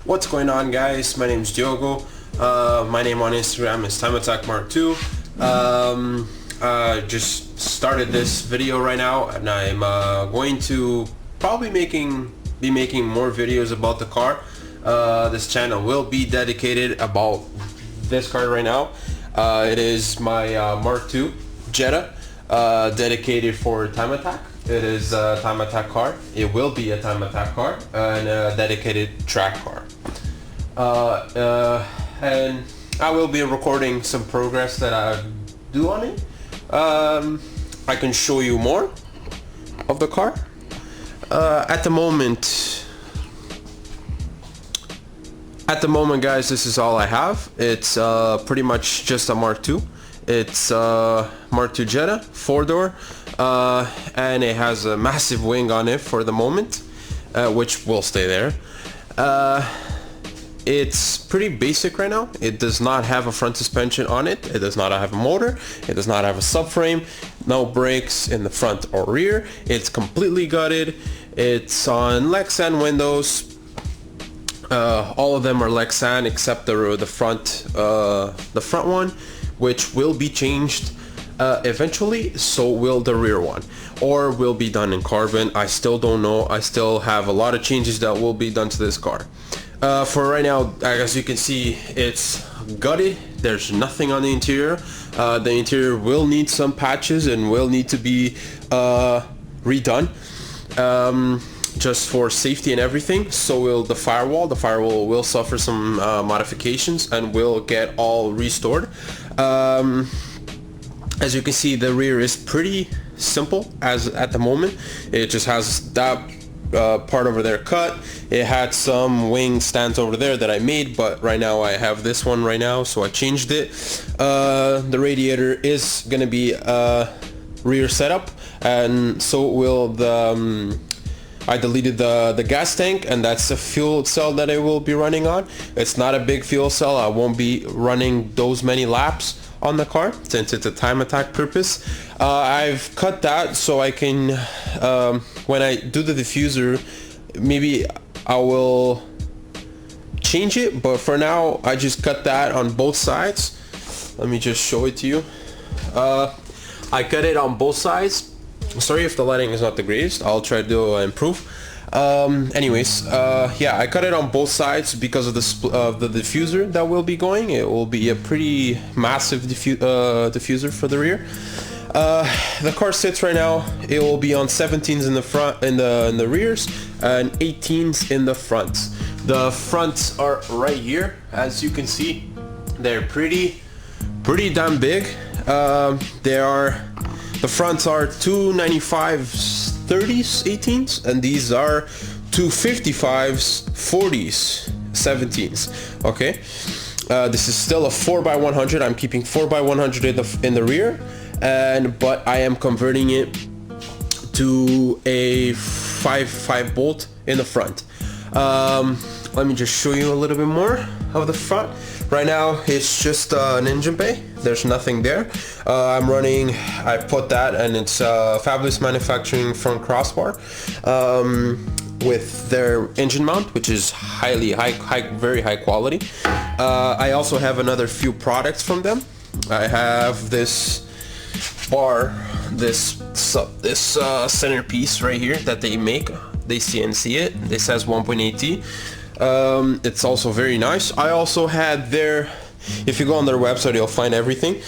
What's going on, guys? My name is Diogo. My name on Instagram is TimeAttackMark2. Just started this video right now, and I'm going to probably be making more videos about the car. This channel will be dedicated about this car right now. It is my Mark II Jetta, dedicated for Time Attack. It is a Time Attack car. It will be a Time Attack car and a dedicated track car. And I will be recording some progress that I do on it. I can show you more of the car. At the moment, guys, this is all I have. It's pretty much just a Mark II. It's Mark II Jetta, 4-door, and it has a massive wing on it for the moment, which will stay there. It's pretty basic right now. It does not have a front suspension on it. It does not have a motor. It does not have a subframe. No brakes in the front or rear. It's completely gutted. It's on Lexan windows. All of them are Lexan except the front one, which will be changed eventually. So will the rear one, or will be done in carbon. I still don't know. I still have a lot of changes that will be done to this car. For right now, as you can see, it's gutted. There's nothing on the interior. The interior will need some patches and will need to be redone, just for safety and everything. So will the firewall. The firewall will suffer some modifications and will get all restored. As you can see, the rear is pretty simple as at the moment. It just has that part over there cut. It had some wing stands over there that I made, but right now I have this one right now, so I changed it. The radiator is gonna be rear setup, and so will the I deleted the gas tank, and that's the fuel cell that I will be running on. It's not a big fuel cell. I won't be running those many laps on the car since it's a Time Attack purpose. I've cut that so I can, when I do the diffuser, maybe I will change it, but for now I just cut that on both sides. Let me just show it to you. I cut it on both sides. Sorry if the lighting is not the greatest. I'll try to improve. Anyways, yeah, I cut it on both sides because of the diffuser that will be going. It will be a pretty massive diffuser for the rear. The car sits right now. It will be on 17s in the front, in the rears, and 18s in the fronts. The fronts are right here, as you can see. They're pretty damn big. The fronts are 295s 30s 18s, and these are 255s 40s 17s. Okay, this is still a 4x100. I'm keeping 4x100 in the rear, but I am converting it to a 5 bolt in the front. Let me just show you a little bit more of the front. Right now it's just an engine bay. There's nothing there. I put that, and it's Fabulous Manufacturing front crossbar with their engine mount, which is very high quality. I also have another few products from them. I have this bar, this centerpiece right here that they make. They CNC it. It says 1.8T. It's also very nice. I also had their, if you go on their website, you'll find everything.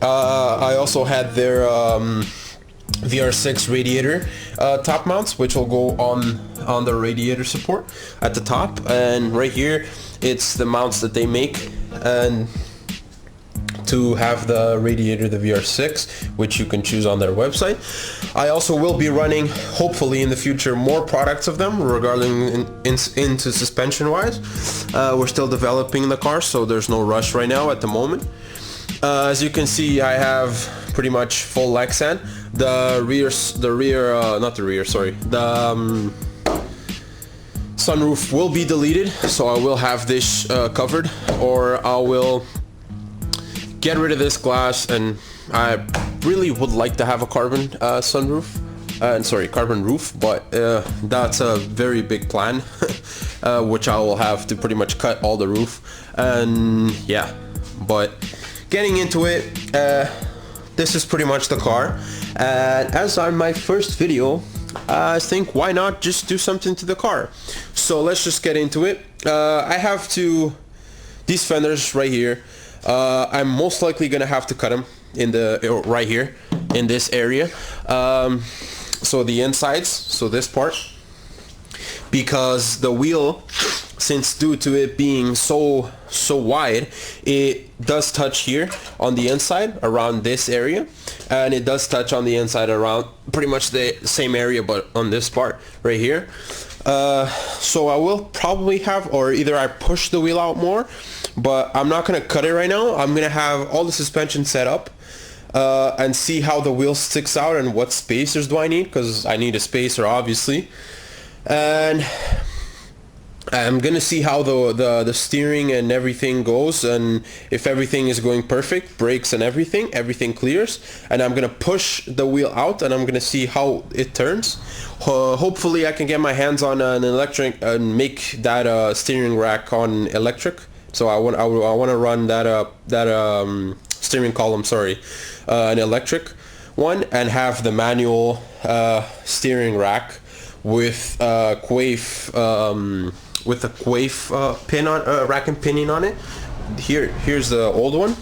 I also had their VR6 radiator top mounts, which will go on the radiator support at the top, and right here it's the mounts that they make, and to have the radiator, the VR6, which you can choose on their website. I also will be running, hopefully in the future, more products of them regarding into suspension wise. We're still developing the car, so there's no rush right now at the moment. As you can see, I have pretty much full Lexan. The sunroof will be deleted, so I will have this covered, or I will get rid of this glass, and I really would like to have a carbon sunroof, carbon roof, but that's a very big plan which I will have to pretty much cut all the roof. And yeah, but getting into it, this is pretty much the car. And as on my first video, I think why not just do something to the car. So let's just get into it. I have these fenders right here. I'm most likely gonna have to cut them in the right here in this area. So the insides, so this part, because the wheel, since due to it being so wide, it does touch here on the inside around this area, and it does touch on the inside around pretty much the same area but on this part right here. So I will probably have, or either I push the wheel out more, but I'm not gonna cut it right now. I'm gonna have all the suspension set up and see how the wheel sticks out and what spacers do I need, because I need a spacer obviously. And I'm gonna see how the steering and everything goes, and if everything is going perfect, brakes and everything clears, and I'm gonna push the wheel out and I'm gonna see how it turns. Hopefully I can get my hands on an electric and make that steering rack on electric. So I want to run that steering column, sorry, an electric one, and have the manual steering rack with quaife with a quaife pin on rack and pinion on it. Here's the old one.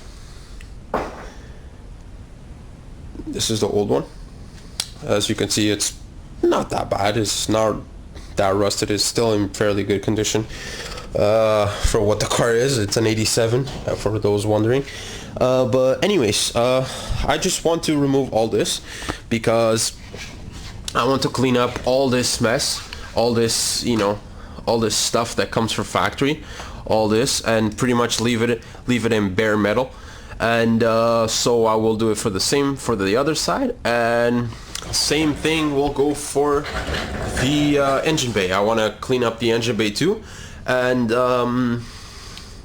This is the old one. As you can see, it's not that bad. It's not that rusted. It's still in fairly good condition for what the car is. It's an 87 for those wondering. But anyways, I just want to remove all this because I want to clean up all this mess, all this, you know, all this stuff that comes from factory, all this, and pretty much leave it in bare metal. And so I will do it for the other side, and same thing will go for the engine bay. I want to clean up the engine bay too, and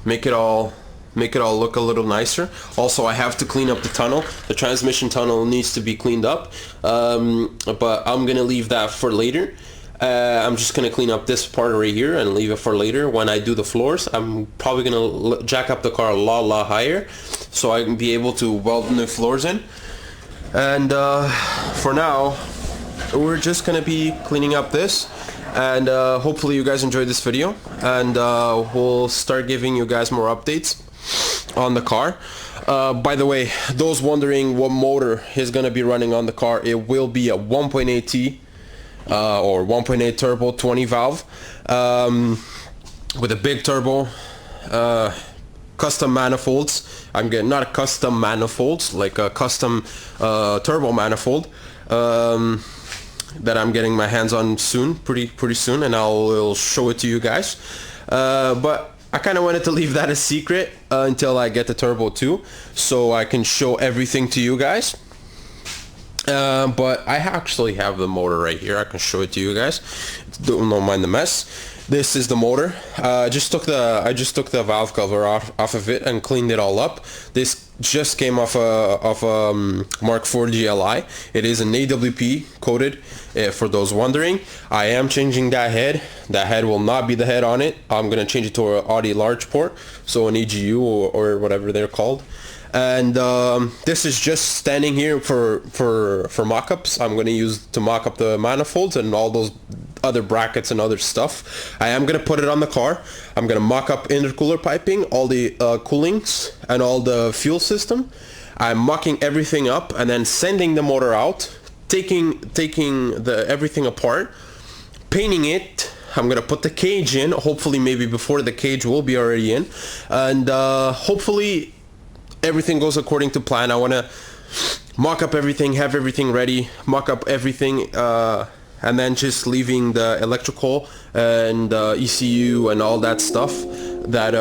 make it all look a little nicer. Also, I have to clean up the tunnel. The transmission tunnel needs to be cleaned up, but I'm gonna leave that for later. I'm just gonna clean up this part right here and leave it for later. When I do the floors, I'm probably gonna jack up the car a lot higher so I can be able to weld new floors in. And for now, we're just gonna be cleaning up this, and hopefully you guys enjoyed this video, and we'll start giving you guys more updates on the car. By the way, those wondering what motor is gonna be running on the car, it will be a 1.8T or 1.8 turbo 20 valve with a big turbo, custom manifolds. I'm getting not a custom manifolds, like a custom turbo manifold that I'm getting my hands on soon, pretty soon, and I'll show it to you guys. But I kind of wanted to leave that a secret until I get the turbo 2, so I can show everything to you guys. But I actually have the motor right here. I can show it to you guys. Don't mind the mess. This is the motor. I just took the valve cover off of it and cleaned it all up. This just came off a Mark IV GLI. It is an AWP coated, for those wondering. I am changing that head. That head will not be the head on it. I'm gonna change it to an Audi large port, so an EGU or whatever they're called. And this is just standing here for mock-ups. I'm going to use to mock up the manifolds and all those other brackets and other stuff. I am going to put it on the car. I'm going to mock up intercooler piping, all the coolings and all the fuel system. I'm mocking everything up and then sending the motor out, taking everything apart, painting it. I'm gonna put the cage in, hopefully maybe before the cage will be already in, and hopefully everything goes according to plan. I want to mock up everything, have everything ready, mock up everything, and then just leaving the electrical and ECU and all that stuff that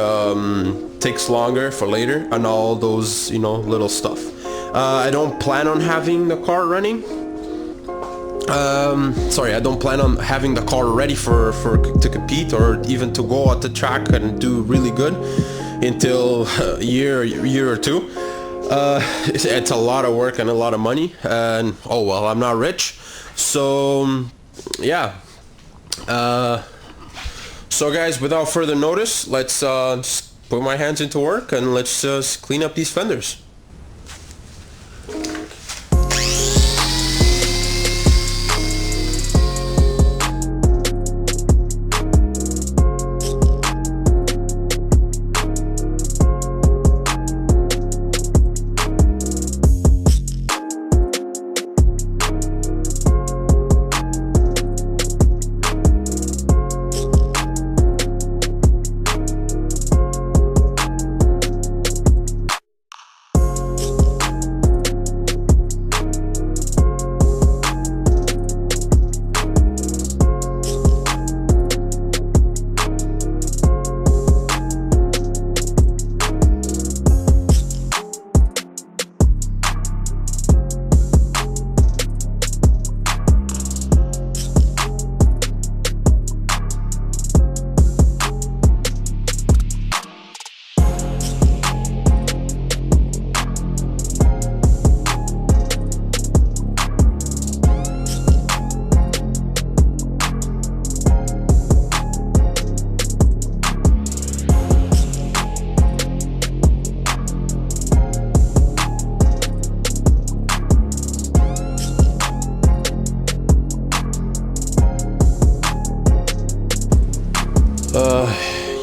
takes longer for later, and all those, you know, little stuff. I don't plan on having the car running. I don't plan on having the car ready to compete or even to go at the track and do really good until a year or two. It's a lot of work and a lot of money, and oh well, I'm not rich, so yeah. So guys, without further notice, let's just put my hands into work and let's just clean up these fenders.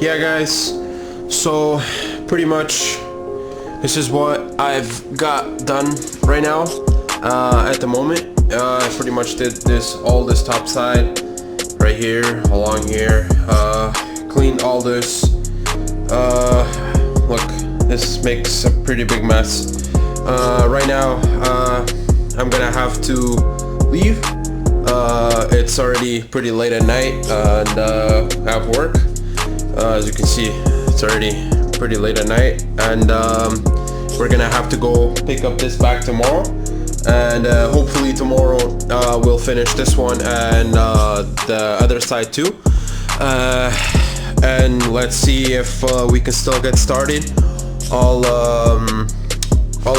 Yeah guys, so pretty much this is what I've got done right now. At the moment, I pretty much did all this top side right here, along here, cleaned all this. Look, this makes a pretty big mess. Right now, I'm gonna have to leave. It's already pretty late at night and I have work. As you can see, it's already pretty late at night, and we're gonna have to go pick up this back tomorrow, and hopefully tomorrow we'll finish this one and the other side too, and let's see if we can still get started all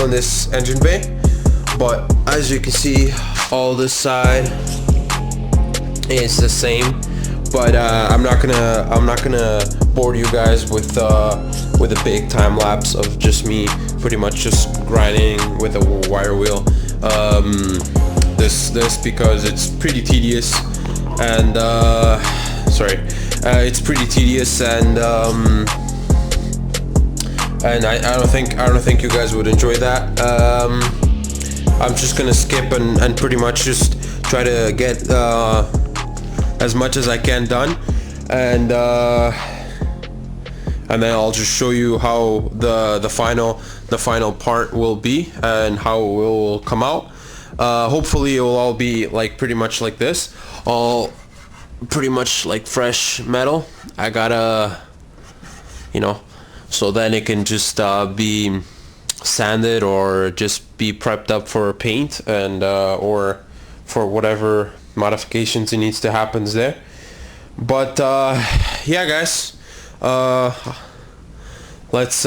in this engine bay. But as you can see, all this side is the same. But I'm not gonna bore you guys with a big time lapse of just me pretty much just grinding with a wire wheel. This because it's pretty tedious, and it's pretty tedious, and I don't think you guys would enjoy that. I'm just gonna skip and pretty much just try to get as much as I can done, and then I'll just show you how the final part will be and how it will come out. Hopefully it will all be like pretty much like this, all pretty much like fresh metal. I gotta, so then it can just be sanded or just be prepped up for paint, and or for whatever modifications it needs to happen there. But yeah guys, let's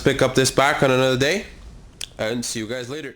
pick up this back on another day and see you guys later.